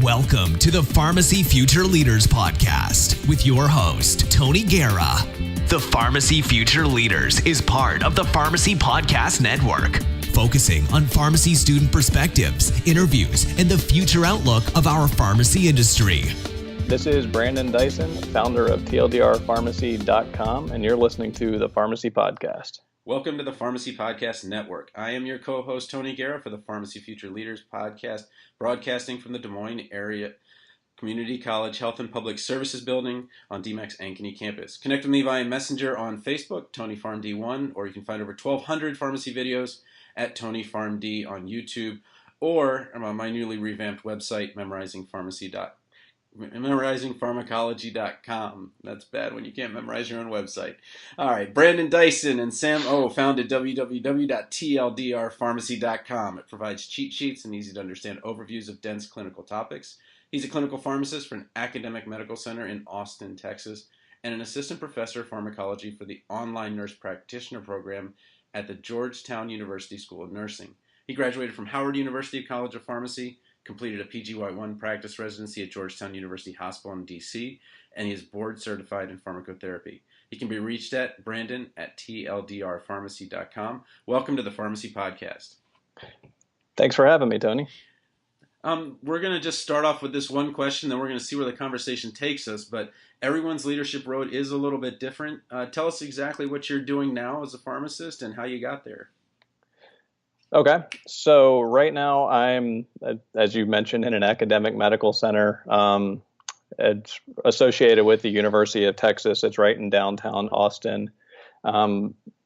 Welcome to the Pharmacy Future Leaders podcast with your host, Tony Guerra. The Pharmacy Future Leaders is part of the Pharmacy Podcast Network, focusing on pharmacy student perspectives, interviews, and the future outlook of our pharmacy industry. This is Brandon Dyson, founder of TLDRpharmacy.com, and you're listening to the Pharmacy Podcast. Welcome to the Pharmacy Podcast Network. I am your co-host, Tony Guerra, for the Pharmacy Future Leaders podcast, broadcasting from the Des Moines area Community College Health and Public Services Building on DMACC's Ankeny campus. Connect with me via Messenger on Facebook, TonyPharmD1, or you can find over 1,200 pharmacy videos at TonyPharmD on YouTube, or on my newly revamped website, memorizingpharmacology.com. That's bad when you can't memorize your own website. All right, Brandon Dyson and Sam O founded www.tldrpharmacy.com. It provides cheat sheets and easy-to-understand overviews of dense clinical topics. He's a clinical pharmacist for an academic medical center in Austin, Texas, and an assistant professor of pharmacology for the online nurse practitioner program at the Georgetown University School of Nursing. He graduated from Howard University College of Pharmacy, completed a PGY1 practice residency at Georgetown University Hospital in D.C., and he is board certified in pharmacotherapy. He can be reached at brandon@tldrpharmacy.com. Welcome to the Pharmacy Podcast. Thanks for having me, Tony. We're going to just start off with this one question, then we're going to see where the conversation takes us, but everyone's leadership road is a little bit different. Tell us exactly what you're doing now as a pharmacist and how you got there. Okay, so right now I'm, as you mentioned, in an academic medical center. It's associated with the University of Texas. It's right in downtown Austin.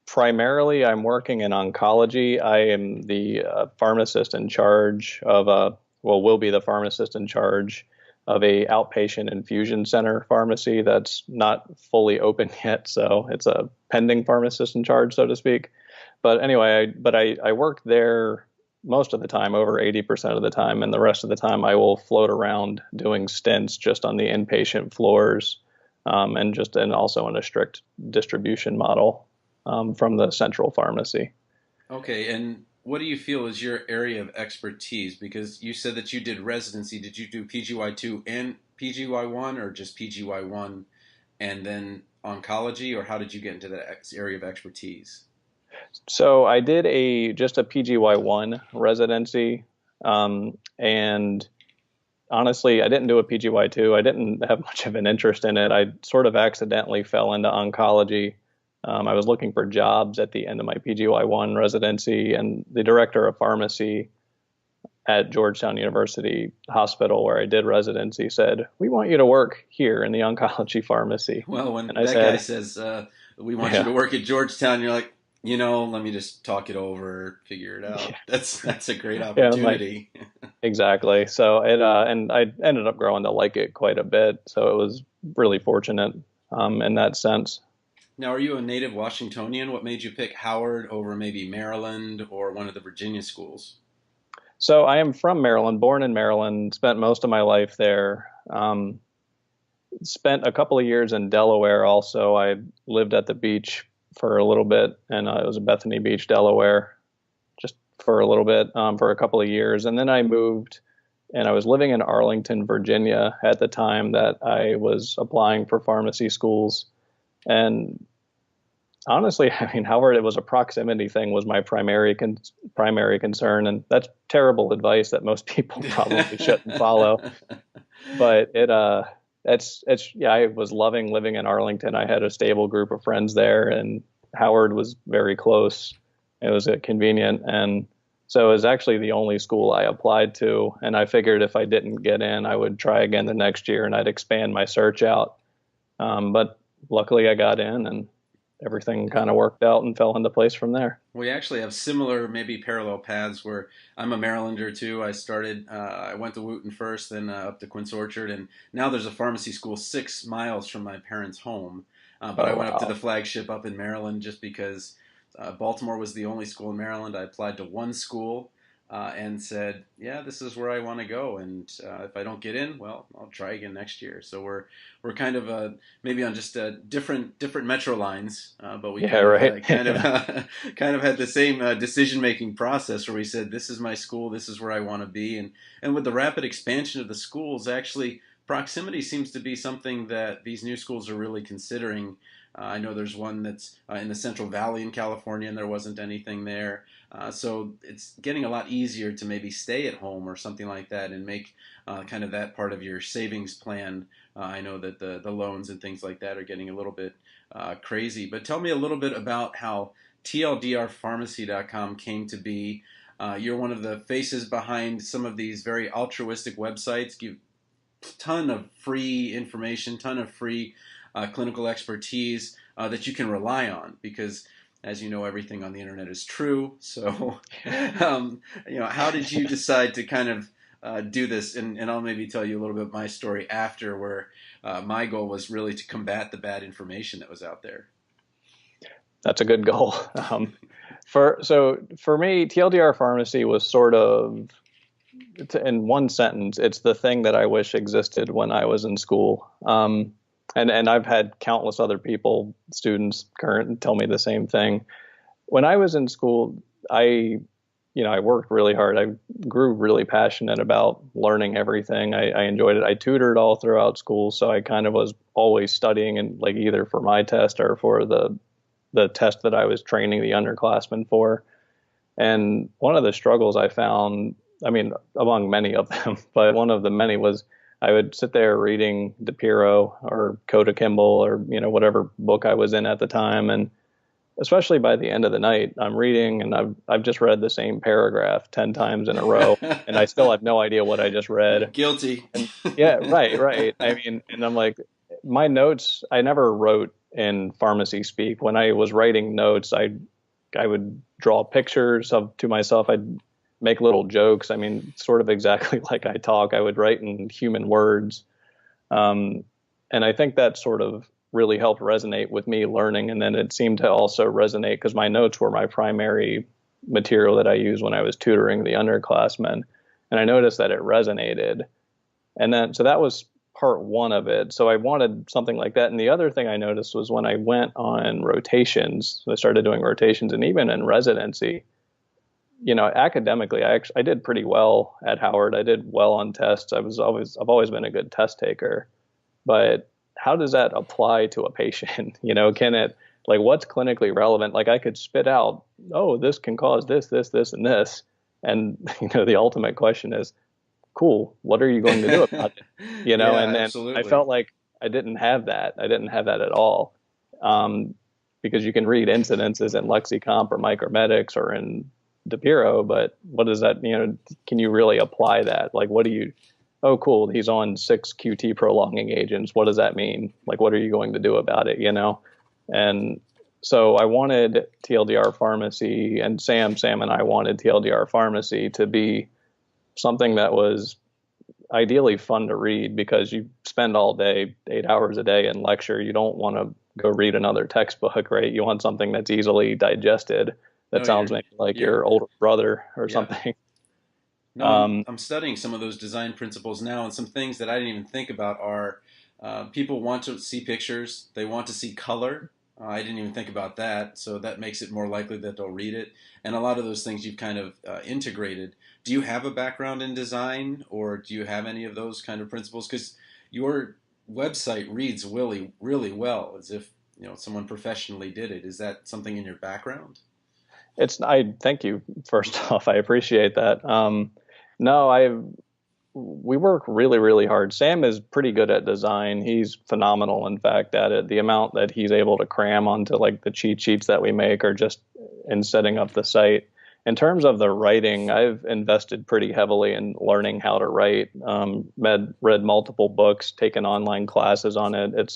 Primarily, I'm working in oncology. I am the pharmacist in charge of will be the pharmacist in charge of a outpatient infusion center pharmacy that's not fully open yet. So it's a pending pharmacist in charge, so to speak. But anyway, I work there most of the time, over 80% of the time, and the rest of the time I will float around doing stints just on the inpatient floors, and also in a strict distribution model from the central pharmacy. Okay, and what do you feel is your area of expertise? Because you said that you did residency. Did you do PGY2 and PGY1, or just PGY1 and then oncology, or how did you get into that area of expertise? So I did just a PGY1 residency, and honestly, I didn't do a PGY2. I didn't have much of an interest in it. I sort of accidentally fell into oncology. I was looking for jobs at the end of my PGY1 residency, and the director of pharmacy at Georgetown University Hospital, where I did residency, said, "We want you to work here in the oncology pharmacy." Well, when guy says, "We want you to work at Georgetown," you're like, let me just talk it over, figure it out. Yeah. That's a great opportunity. Exactly. So and I ended up growing to like it quite a bit. So it was really fortunate in that sense. Now, are you a native Washingtonian? What made you pick Howard over maybe Maryland or one of the Virginia schools? So I am from Maryland, born in Maryland, spent most of my life there. Spent a couple of years in Delaware also. I lived at the beach for a little bit, and it was in Bethany Beach, Delaware, just for a little bit, for a couple of years. And then I moved, and I was living in Arlington, Virginia at the time that I was applying for pharmacy schools. And honestly, Howard, it was a proximity thing was my primary concern, and that's terrible advice that most people probably shouldn't follow. But I was loving living in Arlington. I had a stable group of friends there, and Howard was very close. It was convenient, and so it was actually the only school I applied to. And I figured if I didn't get in, I would try again the next year, and I'd expand my search out. But luckily, I got in, and everything kind of worked out and fell into place from there. We actually have similar, maybe parallel paths where I'm a Marylander too. I went to Wooten first, then up to Quince Orchard, and now there's a pharmacy school 6 miles from my parents' home. But I went up to the flagship up in Maryland just because Baltimore was the only school in Maryland. I applied to one school, and said, yeah, this is where I want to go. And if I don't get in, well, I'll try again next year. So we're kind of maybe on just different metro lines, but we Yeah, right. kind of had the same decision making process where we said, this is my school, this is where I want to be. And with the rapid expansion of the schools, actually proximity seems to be something that these new schools are really considering. I know there's one that's in the Central Valley in California, and there wasn't anything there. So it's getting a lot easier to maybe stay at home or something like that and make kind of that part of your savings plan. I know that the loans and things like that are getting a little bit crazy. But tell me a little bit about how TLDRpharmacy.com came to be. You're one of the faces behind some of these very altruistic websites. Give ton of free information, ton of free clinical expertise that you can rely on, because as you know, everything on the internet is true. So, how did you decide to kind of do this? And I'll maybe tell you a little bit of my story after, where my goal was really to combat the bad information that was out there. That's a good goal. For me, TLDR Pharmacy was sort of, in one sentence, it's the thing that I wish existed when I was in school. And I've had countless other people, students, current, tell me the same thing. When I was in school, I worked really hard. I grew really passionate about learning everything. I enjoyed it. I tutored all throughout school, so I kind of was always studying, and like either for my test or for the test that I was training the underclassmen for. And one of the struggles I found, I mean, among many of them, but one of the many was I would sit there reading DePiro or Coda Kimball or, whatever book I was in at the time. And especially by the end of the night, I'm reading and I've just read the same paragraph 10 times in a row, and I still have no idea what I just read. Guilty. And, yeah, right. I mean, and I'm like, my notes, I never wrote in pharmacy speak. When I was writing notes, I would draw pictures to myself. I'd make little jokes. I mean, sort of exactly like I talk. I would write in human words. And I think that sort of really helped resonate with me learning. And then it seemed to also resonate because my notes were my primary material that I used when I was tutoring the underclassmen. And I noticed that it resonated. And then, so that was part one of it. So I wanted something like that. And the other thing I noticed was when I went on rotations, I started doing rotations, and even in residency, academically, I did pretty well at Howard. I did well on tests. I've always been a good test taker, but how does that apply to a patient? Can it, like, what's clinically relevant? Like, I could spit out, oh, this can cause this, and this. And, the ultimate question is, cool, what are you going to do about it? Yeah, and absolutely. I felt like I didn't have that. I didn't have that at all. Because you can read incidences in LexiComp or Micromedics or in DePiro, but what does that, can you really apply that? Like, oh, cool, he's on 6 QT prolonging agents. What does that mean? Like, what are you going to do about it, And so I wanted TLDR Pharmacy, and Sam and I wanted TLDR Pharmacy to be something that was ideally fun to read, because you spend all day, 8 hours a day in lecture. You don't want to go read another textbook, right? You want something that's easily digested. That sounds maybe like your older brother or something. No, I'm studying some of those design principles now, and some things that I didn't even think about are people want to see pictures. They want to see color. I didn't even think about that, so that makes it more likely that they'll read it. And a lot of those things you've kind of integrated. Do you have a background in design, or do you have any of those kind of principles? Because your website reads really, really well, as if someone professionally did it. Is that something in your background? I thank you. First off, I appreciate that. No, we work really, really hard. Sam is pretty good at design. He's phenomenal, in fact, at it. The amount that he's able to cram onto like the cheat sheets that we make, or just in setting up the site. In terms of the writing, I've invested pretty heavily in learning how to write. Read multiple books, taken online classes on it.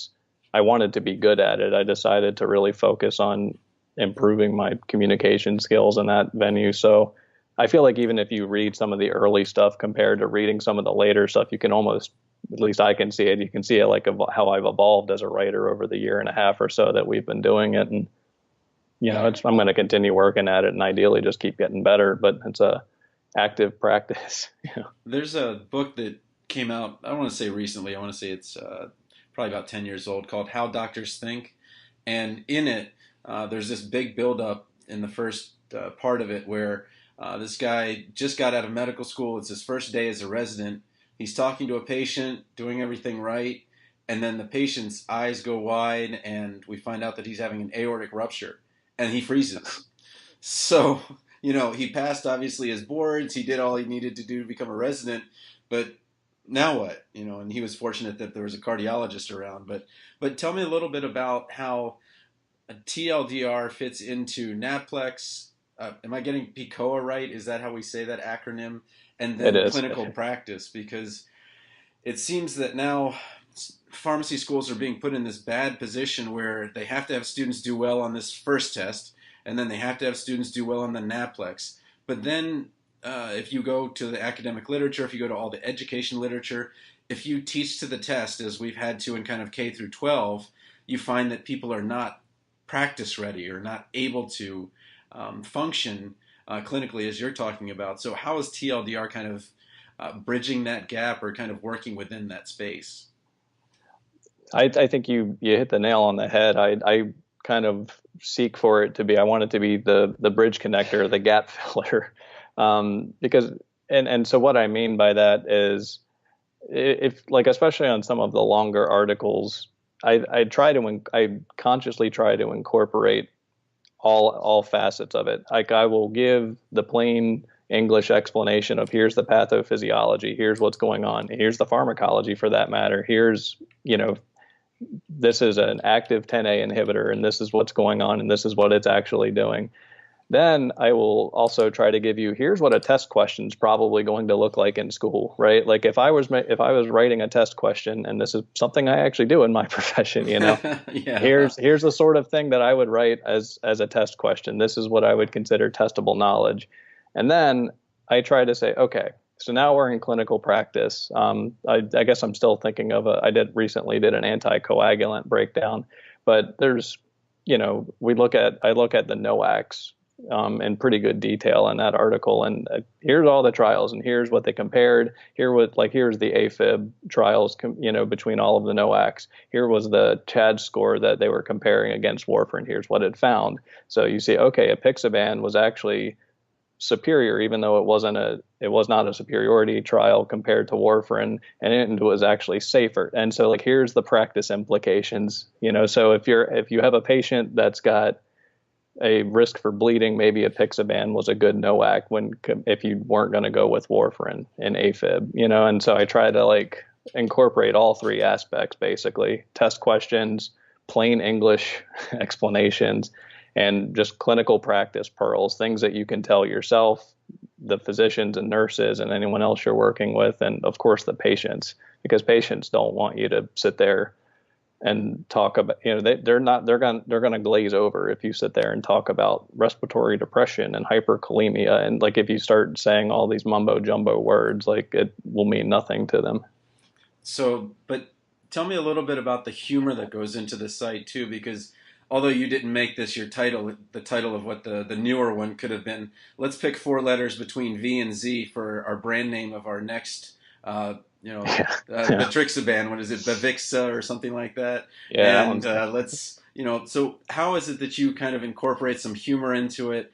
I wanted to be good at it. I decided to really focus on improving my communication skills in that venue. So I feel like even if you read some of the early stuff compared to reading some of the later stuff, you can almost, at least I can see it, you can see it like how I've evolved as a writer over the year and a half or so that we've been doing it. And, I'm going to continue working at it and ideally just keep getting better. But active practice. There's a book that came out, I don't want to say recently, I want to say it's probably about 10 years old, called How Doctors Think. And in it, there's this big buildup in the first part of it where this guy just got out of medical school. It's his first day as a resident. He's talking to a patient, doing everything right. And then the patient's eyes go wide, and we find out that he's having an aortic rupture, and he freezes. So, he passed obviously his boards. He did all he needed to do to become a resident, but now what? And he was fortunate that there was a cardiologist around. But tell me a little bit about how a TLDR fits into NAPLEX. Am I getting PICOA right? Is that how we say that acronym? And then clinical practice, because it seems that now pharmacy schools are being put in this bad position where they have to have students do well on this first test, and then they have to have students do well on the NAPLEX. But then if you go to the academic literature, if you go to all the education literature, if you teach to the test, as we've had to in kind of K through 12, you find that people are not practice ready or not able to function clinically as you're talking about. So how is TLDR kind of bridging that gap or kind of working within that space? I think you hit the nail on the head. I kind of seek for it to be, I want it to be the bridge connector, the gap filler. Because, and so what I mean by that is, if like, especially on some of the longer articles, I consciously try to incorporate all facets of it. Like, I will give the plain English explanation of, here's the pathophysiology, here's what's going on, here's the pharmacology for that matter, here's, this is an active 10A inhibitor, and this is what's going on, and this is what it's actually doing. Then I will also try to give you, here's what a test question is probably going to look like in school, right? Like, if I was writing a test question, and this is something I actually do in my profession, yeah. Here's the sort of thing that I would write as a test question. This is what I would consider testable knowledge. And then I try to say, okay, so now we're in clinical practice. I guess I'm still thinking of I recently did an anticoagulant breakdown, but there's, I look at the NOACs in pretty good detail in that article, and here's all the trials, and here's what they compared. Here's the APPE trials, between all of the NOACs. Here was the CHAD score that they were comparing against warfarin. Here's what it found. So you see, okay, apixaban was actually superior, even though it was not a superiority trial compared to warfarin, and it was actually safer. And so, like, here's the practice implications. So if you have a patient that's got a risk for bleeding, maybe apixaban was a good NOAC if you weren't going to go with warfarin and AFib. And so I try to incorporate all three aspects, basically: test questions, plain English explanations, and just clinical practice pearls, things that you can tell yourself, the physicians and nurses and anyone else you're working with, and of course the patients, because patients don't want you to sit there and talk about, they're going to glaze over if you sit there and talk about respiratory depression and hyperkalemia, and if you start saying all these mumbo jumbo words, it will mean nothing to them. So, but tell me a little bit about the humor that goes into the site too, because although you didn't make this your title, the title of what the newer one could have been, let's pick 4 letters between V and Z for our brand name of our next, Betrixaban. What is it, Bavixa or something like that? Yeah. And let's, so how is it that you kind of incorporate some humor into it?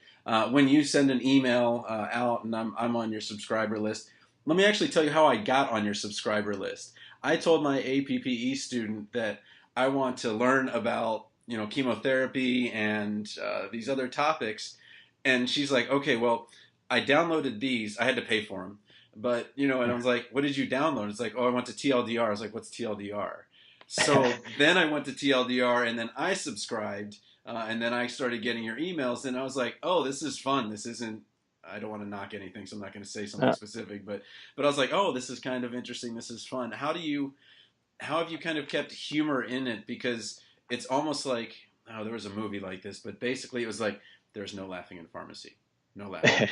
When you send an email out, and I'm on your subscriber list, let me actually tell you how I got on your subscriber list. I told my APPE student that I want to learn about chemotherapy and these other topics. And she's like, okay, well, I downloaded these. I had to pay for them. But, and I was like, what did you download? It's like, oh, I went to TLDR. I was like, what's TLDR? So then I went to TLDR, and then I subscribed, and then I started getting your emails. And I was like, oh, this is fun. This isn't, I don't want to knock anything, so I'm not going to say something specific. But I was like, oh, this is kind of interesting. This is fun. How have you kind of kept humor in it? Because it's almost like, there was a movie like this, but basically it was like, there's no laughing in pharmacy. No laughing.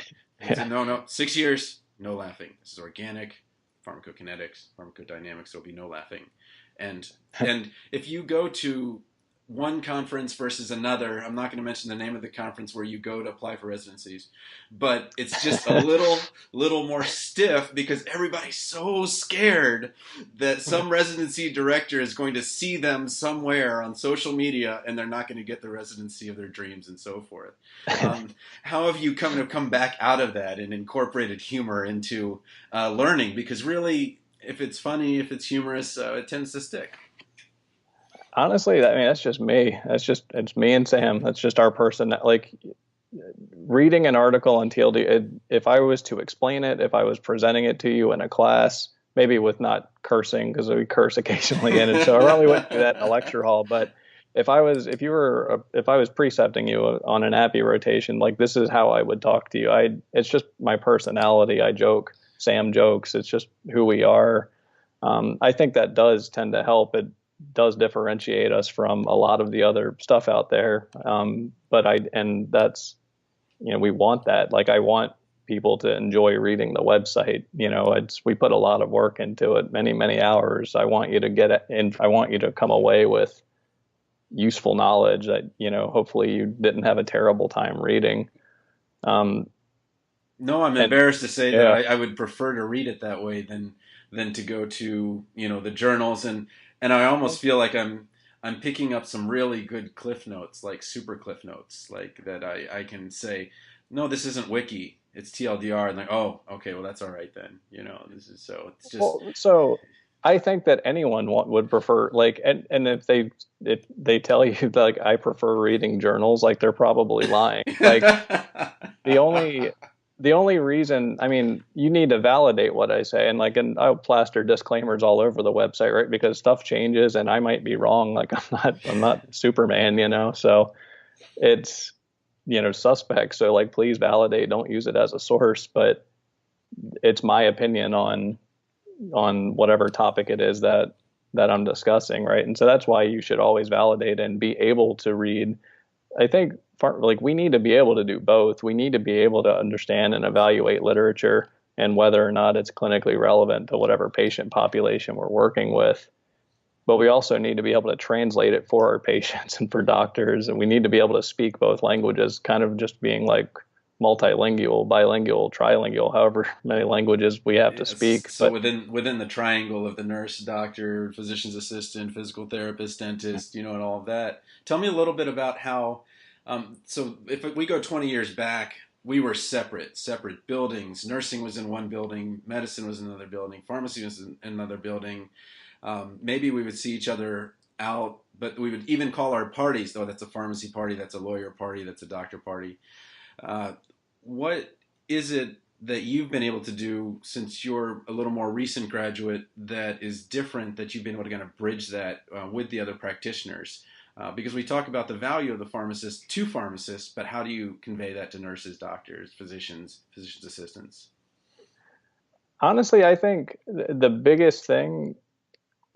No, 6 years, no laughing. This is organic, pharmacokinetics, pharmacodynamics, there'll be no laughing. And if you go to one conference versus another. I'm not going to mention the name of the conference where you go to apply for residencies, but it's just a little more stiff because everybody's so scared that some residency director is going to see them somewhere on social media and they're not going to get the residency of their dreams and so forth. How have you come back out of that and incorporated humor into learning? Because really, if it's funny, if it's humorous, it tends to stick. Honestly, I mean, that's just me. It's me and Sam. That's just our person. Like reading an article on TLD, if I was to explain it, if I was presenting it to you in a class, maybe with not cursing, because we curse occasionally in it, so I probably wouldn't do that in a lecture hall. But if I was precepting you on an APPE rotation, like this is how I would talk to you. It's just my personality. I joke. Sam jokes. It's just who we are. I think that does tend to help. It does differentiate us from a lot of the other stuff out there. And that's, we want that. Like I want people to enjoy reading the website. We put a lot of work into it, many, many hours. I want you to get it and I want you to come away with useful knowledge that, hopefully you didn't have a terrible time reading. No, I'm embarrassed to say that I would prefer to read it that way than to go to, the journals. And I almost feel like I'm picking up some really good cliff notes, like super cliff notes, like that I can say, no, this isn't wiki, it's TLDR, and like, oh, okay, well that's all right then. This is it's just. So I think that anyone would prefer, like, and if they tell you like I prefer reading journals, like they're probably lying. Like the only reason, I mean, you need to validate what I say, and I'll plaster disclaimers all over the website, right? Because stuff changes and I might be wrong. Like I'm not Superman, so it's, suspect. So like, please validate, don't use it as a source, but it's my opinion on whatever topic it is that I'm discussing. Right. And so that's why you should always validate and be able to read. I think we need to be able to do both. We need to be able to understand and evaluate literature and whether or not it's clinically relevant to whatever patient population we're working with. But we also need to be able to translate it for our patients and for doctors. And we need to be able to speak both languages, kind of just being like multilingual, bilingual, trilingual, however many languages we have to speak. So within the triangle of the nurse, doctor, physician's assistant, physical therapist, dentist, and all of that. Tell me a little bit about how, so if we go 20 years back, we were separate buildings. Nursing was in one building, medicine was in another building, pharmacy was in another building. Maybe we would see each other out, but we would even call our parties, that's a pharmacy party, that's a lawyer party, that's a doctor party. What is it that you've been able to do since you're a little more recent graduate that is different, that you've been able to kind of bridge that with the other practitioners? Because we talk about the value of the pharmacist to pharmacists, but how do you convey that to nurses, doctors, physicians assistants? Honestly, I think the biggest thing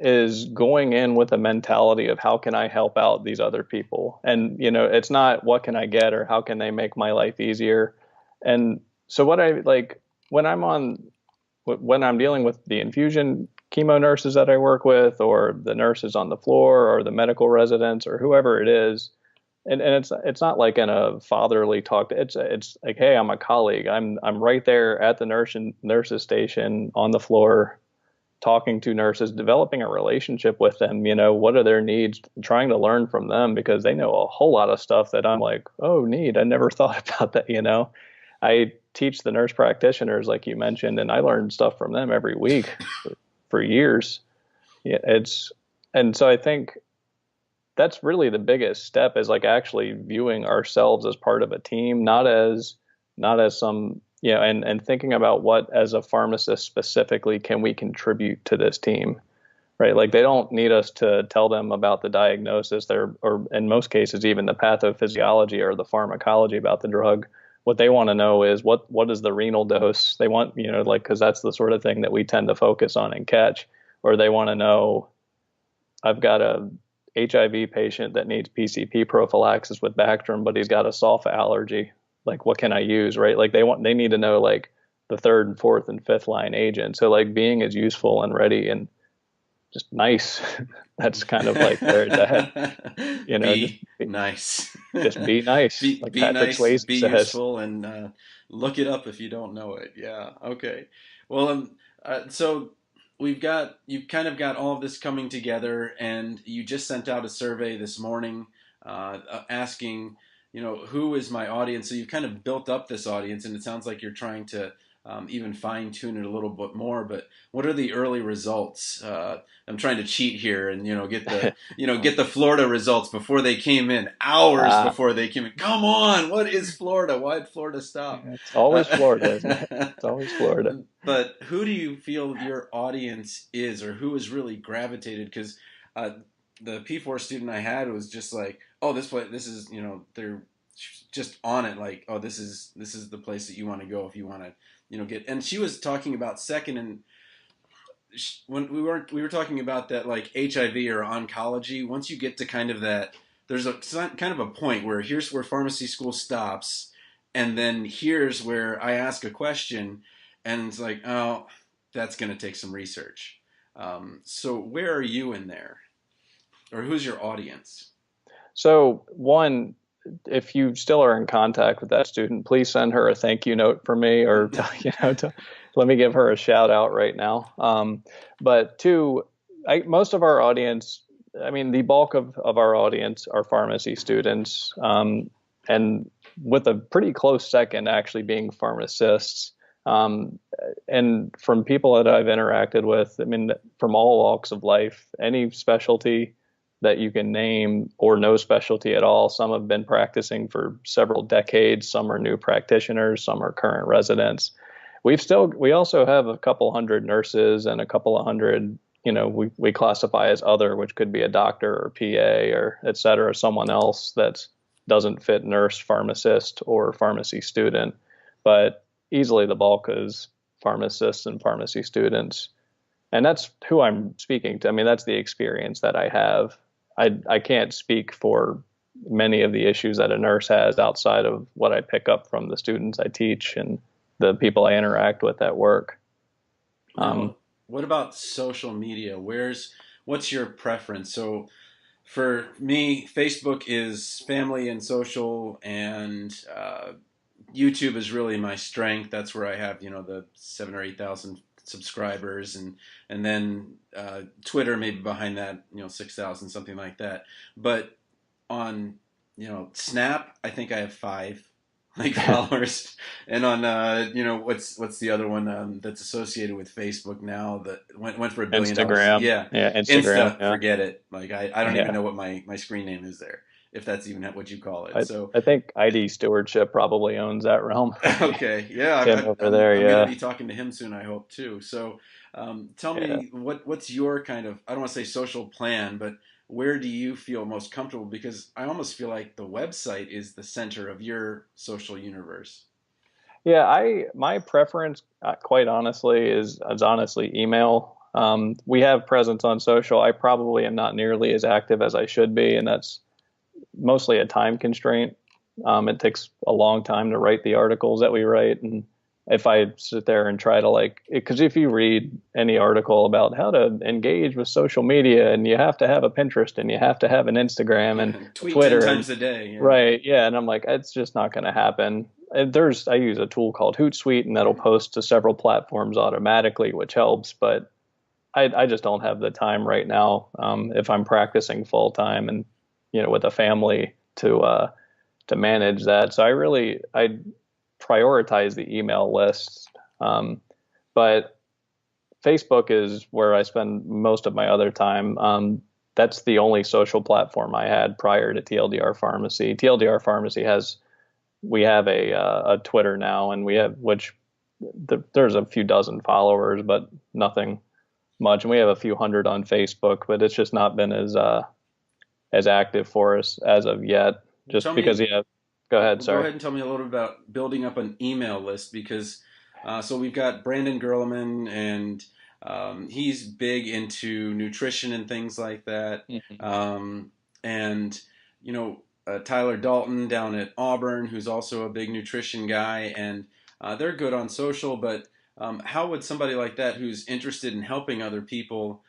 is going in with a mentality of how can I help out these other people? And, it's not what can I get or how can they make my life easier? And so what I like when I'm dealing with the infusion chemo nurses that I work with, or the nurses on the floor, or the medical residents, or whoever it is, and it's not like in a fatherly talk. It's like, hey, I'm a colleague. I'm right there at the nurses station on the floor, talking to nurses, developing a relationship with them. What are their needs? Trying to learn from them because they know a whole lot of stuff that I'm like, oh, neat. I never thought about that. I teach the nurse practitioners, like you mentioned, and I learn stuff from them every week for years. Yeah, and so I think that's really the biggest step, is like actually viewing ourselves as part of a team, not as some, and thinking about what, as a pharmacist specifically, can we contribute to this team, right? Like they don't need us to tell them about the diagnosis there, or in most cases, even the pathophysiology or the pharmacology about the drug. What they want to know is what is the renal dose. They want, because that's the sort of thing that we tend to focus on and catch. Or they want to know, I've got a HIV patient that needs PCP prophylaxis with Bactrim, but he's got a sulfa allergy. Like, what can I use, right? Like they need to know like the third and fourth and fifth line agent. So like being as useful and ready and just nice. That's kind of like where it's at. Just Be nice. just be nice, like Be Patrick nice, Swayze be says. useful, and look it up if you don't know it. Yeah. Okay. Well, so you've kind of got all of this coming together, and you just sent out a survey this morning asking, who is my audience? So you've kind of built up this audience, and it sounds like you're trying to even fine tune it a little bit more. But what are the early results? I'm trying to cheat here and get the Florida results before they came in, hours Ah, before they came in. Come on, what is Florida? Why did Florida stop? it's always Florida, isn't it? It's always Florida. But who do you feel your audience is, or who has really gravitated? Because the P4 student I had was just like, oh, this is, they're just on it, like, oh, this is the place that you want to go if you want to, get. And she was talking about second, and when we were talking about that, like HIV or oncology. Once you get to kind of that, there's a kind of a point where here's where pharmacy school stops, and then here's where I ask a question, and it's like, oh, that's going to take some research. So where are you in there, or who's your audience? So one, if you still are in contact with that student, please send her a thank you note for me, or let me give her a shout out right now. But two, most of our audience, I mean, the bulk of our audience are pharmacy students, and with a pretty close second actually being pharmacists. And from people that I've interacted with, I mean, from all walks of life, any specialty that you can name, or no specialty at all. Some have been practicing for several decades. Some are new practitioners. Some are current residents. We also have a couple hundred nurses and a couple of hundred, we classify as other, which could be a doctor or PA or et cetera, someone else that doesn't fit nurse, pharmacist, or pharmacy student. But easily the bulk is pharmacists and pharmacy students. And that's who I'm speaking to. I mean, that's the experience that I have. I can't speak for many of the issues that a nurse has outside of what I pick up from the students I teach and the people I interact with at work. What about social media? What's your preference? So for me, Facebook is family and social, and YouTube is really my strength. That's where I have, the 7,000 or 8,000 subscribers, and then Twitter maybe behind that, 6,000, something like that. But on, Snap, I think I have 5 like followers, and on what's the other one that's associated with Facebook now that went for $1 billion? Instagram. Yeah, Instagram. Insta, yeah. Forget it. Like I don't Yeah. even know what my screen name is there, if that's even what you call it. So I think ID Stewardship probably owns that realm. okay, yeah, Tim over there, I'm yeah. going to be talking to him soon, I hope too. So tell me, what's your kind of, I don't want to say social plan, but where do you feel most comfortable? Because I almost feel like the website is the center of your social universe. Yeah, my preference, quite honestly, is honestly email. We have presence on social. I probably am not nearly as active as I should be, and that's mostly a time constraint. It takes a long time to write the articles that we write, and if I sit there and try to because if you read any article about how to engage with social media, and you have to have a Pinterest, and you have to have an Instagram and tweet Twitter 10 times a day, yeah. Right? Yeah, and I'm like, it's just not going to happen. I use a tool called Hootsuite, and that'll post to several platforms automatically, which helps, but I just don't have the time right now. If I'm practicing full time and with a family to manage that, so I prioritize the email list. But Facebook is where I spend most of my other time. That's the only social platform I had prior to TLDR Pharmacy. TLDR Pharmacy we have a Twitter now, and there's a few dozen followers, but nothing much. And we have a few hundred on Facebook, but it's just not been as active for us as of yet. Just because, go ahead. Sorry. Go ahead and tell me a little bit about building up an email list, because so we've got Brandon Gerleman, and he's big into nutrition and things like that. Mm-hmm. And Tyler Dalton down at Auburn, who's also a big nutrition guy, and they're good on social, but How would somebody like that who's interested in helping other people,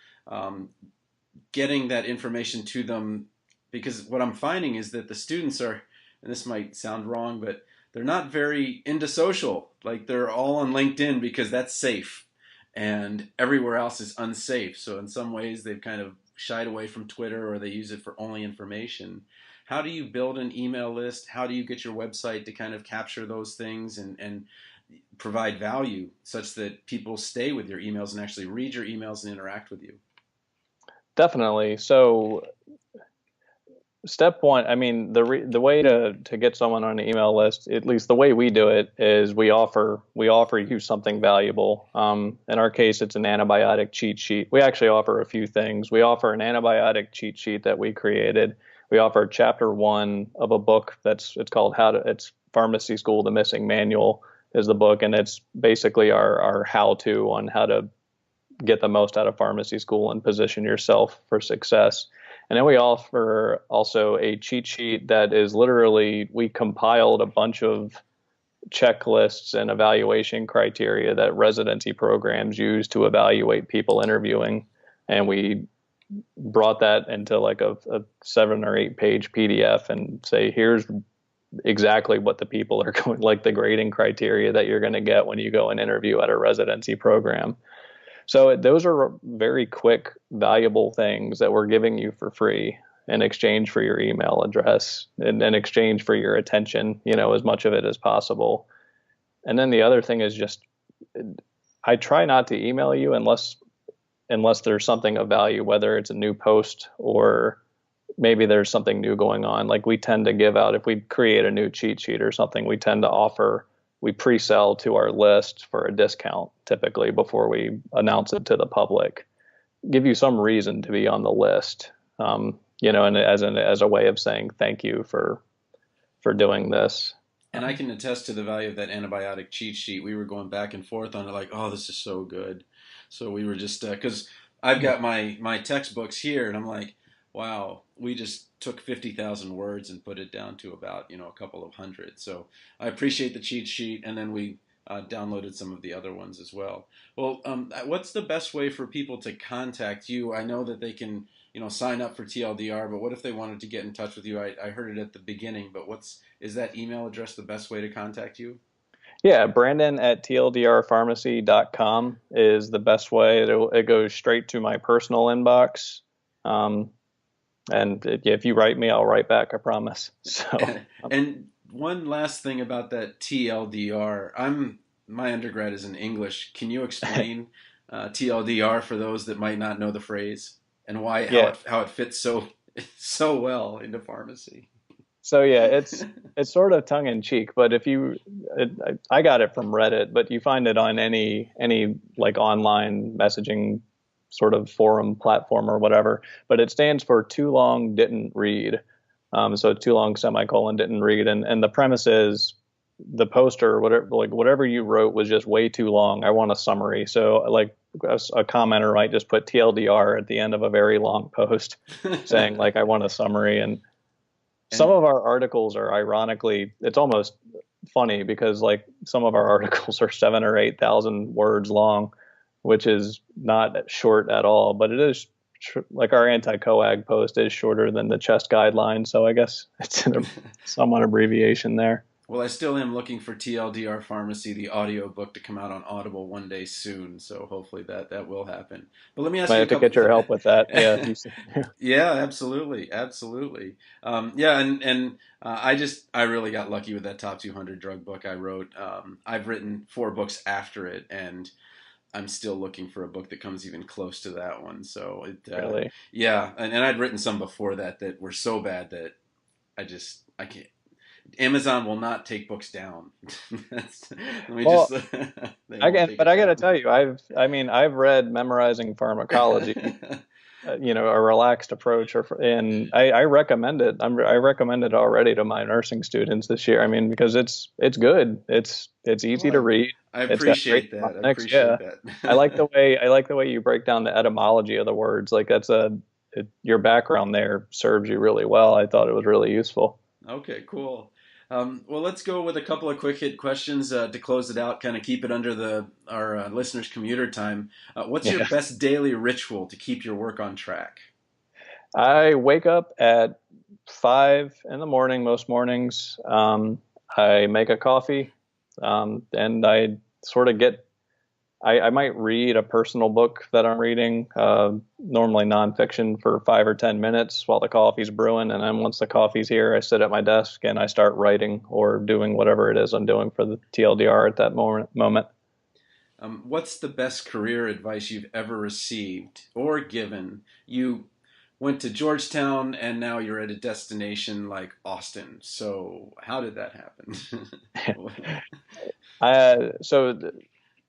getting that information to them? Because what I'm finding is that the students are, and this might sound wrong, but they're not very into social. Like they're all on LinkedIn because that's safe, and everywhere else is unsafe. So in some ways they've kind of shied away from Twitter, or they use it for only information. How do you build an email list? How do you get your website to kind of capture those things and provide value such that people stay with your emails and actually read your emails and interact with you? Definitely. So step one, I mean, the way to get someone on an email list, at least the way we do it, is we offer you something valuable. In our case, it's an antibiotic cheat sheet. We actually offer a few things. We offer an antibiotic cheat sheet that we created. We offer chapter 1 of a book it's called it's Pharmacy School, The Missing Manual is the book, and it's basically our how-to on how to get the most out of pharmacy school and position yourself for success. And then we offer also a cheat sheet that is literally, we compiled a bunch of checklists and evaluation criteria that residency programs use to evaluate people interviewing. And we brought that into like a 7 or 8 page PDF and say, here's exactly what the people are going, like the grading criteria that you're going to get when you go and interview at a residency program. So those are very quick, valuable things that we're giving you for free in exchange for your email address and in exchange for your attention, as much of it as possible. And then the other thing is just, I try not to email you unless there's something of value, whether it's a new post or maybe there's something new going on. Like we tend to give out, if we create a new cheat sheet or something, we tend to offer, we pre-sell to our list for a discount typically before we announce it to the public. Give you some reason to be on the list, and as a way of saying thank you for doing this. And I can attest to the value of that antibiotic cheat sheet. We were going back and forth on it, like, oh, this is so good. So we were just, because I've got my textbooks here, and I'm like, wow, we just took 50,000 words and put it down to about, a couple of hundred. So I appreciate the cheat sheet, and then we downloaded some of the other ones as well. Well, what's the best way for people to contact you? I know that they can, sign up for TLDR, but what if they wanted to get in touch with you? I heard it at the beginning, but is that email address the best way to contact you? Yeah, Brandon at tldrpharmacy.com is the best way. It goes straight to my personal inbox. And if you write me, I'll write back, I promise. So, and one last thing about that TLDR. My undergrad is in English. Can you explain TLDR for those that might not know the phrase and how it fits so well into pharmacy? So yeah, it's sort of tongue in cheek, but I got it from Reddit, but you find it on any like online messaging sort of forum platform or whatever, but it stands for too long didn't read. So too long semicolon didn't read. And the premise is the poster, whatever you wrote was just way too long. I want a summary. So like a commenter might just put TLDR at the end of a very long post saying like, I want a summary. And some of our articles are ironically, it's almost funny because like some of our articles are 7,000 or 8,000 words long, which is not short at all, but it is like our anti-coag post is shorter than the chest guideline. So I guess it's somewhat abbreviation there. Well, I still am looking for TLDR Pharmacy, the audio book, to come out on Audible one day soon. So hopefully that will happen. But let me ask you I have to get your help with that. Yeah. Yeah, absolutely. Absolutely. I really got lucky with that top 200 drug book I wrote. I've written 4 books after it, and I'm still looking for a book that comes even close to that one. So Really? Yeah. And I'd written some before that were so bad that I can't. Amazon will not take books down. I got to tell you, I've read Memorizing Pharmacology, a relaxed approach, and I recommend it. I recommend it already to my nursing students this year. I mean, because it's good. It's easy to read. I appreciate that. I like the way you break down the etymology of the words. Like your background there serves you really well. I thought it was really useful. Okay, cool. Well, let's go with a couple of quick hit questions to close it out, kind of keep it under our listeners' commuter time. What's your best daily ritual to keep your work on track? I wake up at 5 in the morning most mornings. I make a coffee, and I sort of I might read a personal book that I'm reading, normally nonfiction, for 5 or 10 minutes while the coffee's brewing. And then once the coffee's here, I sit at my desk and I start writing or doing whatever it is I'm doing for the TLDR at that moment. What's the best career advice you've ever received or given? You went to Georgetown and now you're at a destination like Austin. So how did that happen?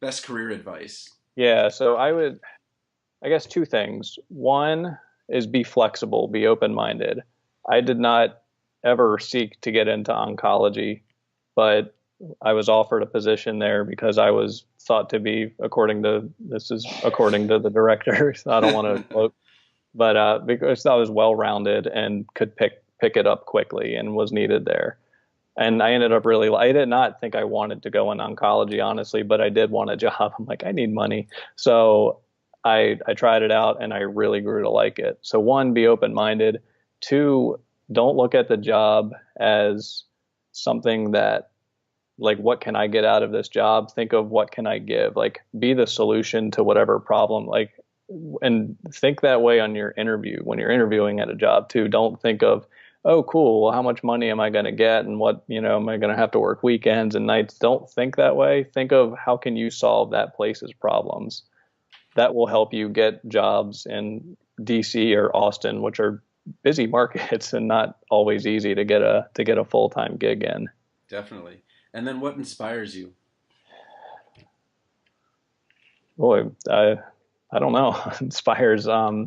Best career advice. Yeah. So I guess two things. One is be flexible, be open-minded. I did not ever seek to get into oncology, but I was offered a position there because I was thought to be, according to the director. So I don't want to quote, but because I was well-rounded and could pick it up quickly and was needed there. And I ended up I did not think I wanted to go in oncology, honestly, but I did want a job. I'm like, I need money. So I tried it out and I really grew to like it. So one, be open-minded. Two, don't look at the job as something that, like, what can I get out of this job? Think of what can I give? Like, be the solution to whatever problem, like, and think that way on your interview when you're interviewing at a job too. Don't think of, oh, cool, well, how much money am I going to get? And what, am I going to have to work weekends and nights? Don't think that way. Think of how can you solve that place's problems. That will help you get jobs in DC or Austin, which are busy markets and not always easy to get a full-time gig in. Definitely. And then what inspires you? Boy, I don't know. Inspires. I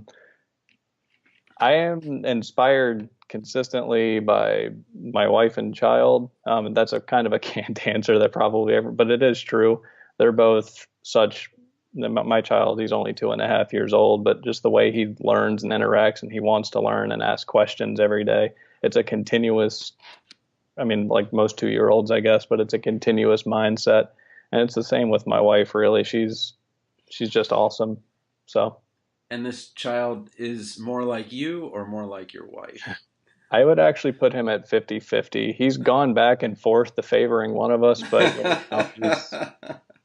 am inspired consistently by my wife and child. And that's a kind of a canned answer that probably but it is true. They're both my child, he's only 2.5 years old, but just the way he learns and interacts and he wants to learn and ask questions every day. It's a continuous, like most 2-year-olds, I guess, but it's a continuous mindset. And it's the same with my wife, really. She's just awesome. So. And this child is more like you or more like your wife? I would actually put him at 50-50. He's gone back and forth to favoring one of us, but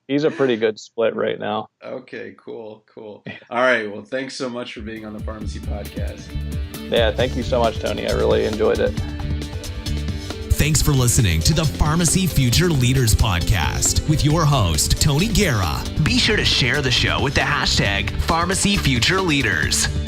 he's a pretty good split right now. Okay, cool. All right, well, thanks so much for being on the Pharmacy Podcast. Yeah, thank you so much, Tony. I really enjoyed it. Thanks for listening to the Pharmacy Future Leaders Podcast with your host, Tony Guerra. Be sure to share the show with the hashtag PharmacyFutureLeaders.